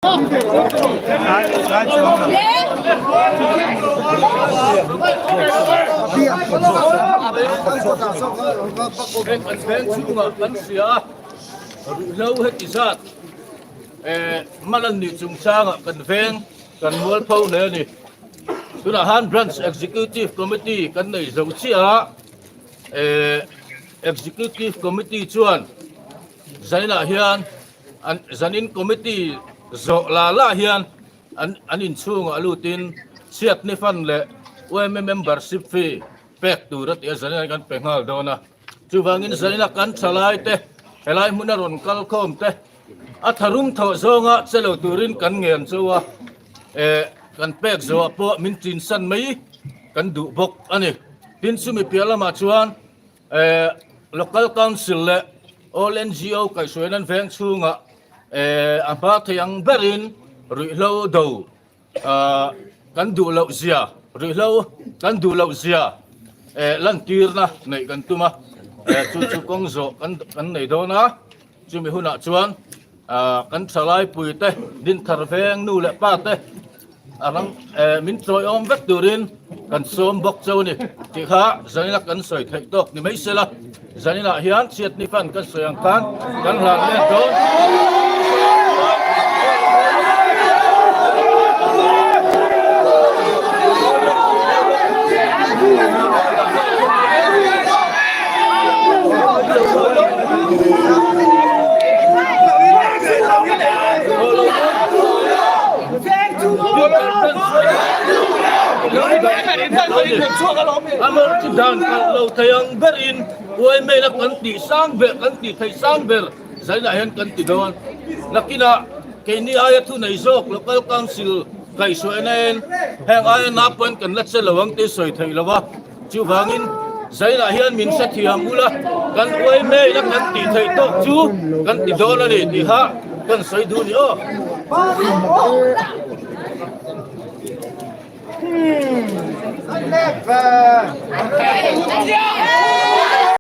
lâu hết kỳ sát mà lần này chúng ta cần phèn cần mua phâu nữa nè tức là Han Branch Executive Committee cần này dấu chia Executive Committee chuan zai la hian an zanin committee zo la hian an in chung alutin siat ni fan le OM membership fee pek tu rat ya zan kan pengal dona chuwangin zaina kan chalai te helai munaron kal khom te atharum tho zonga chelo turin kan ngen chuwa kan pek zo po min tin san mai kan du bok ani tin sumi pialama chuan local council le all NGO kai suenan veng chunga amba thayang berin ruilo do kan du lo zia ruilo kan du lo zia lan tirna nei kan tuma chu kong zo kan nei do na chumi huna chuan kan thalai pui te din thar veng nu le pa te arang min troi om vek turin kan som bok chau ni ti kha zanina kan soi thai tok ni mai sela zanina hian chiat ni fan kan soyang kan hlan le do amar dan kalau tayang berin oi me na kanti sang ber kanti thai sang ber zai na hen kanti don nakina ke ni aya thu nei jok local council kai so enen heng aya na pon kan lat se lawang te soi thai lawa chu wangin zai na hian min sa thiam ula kan oi me na kanti thai to chu kanti don ani ti ha kan soi du ni o Never.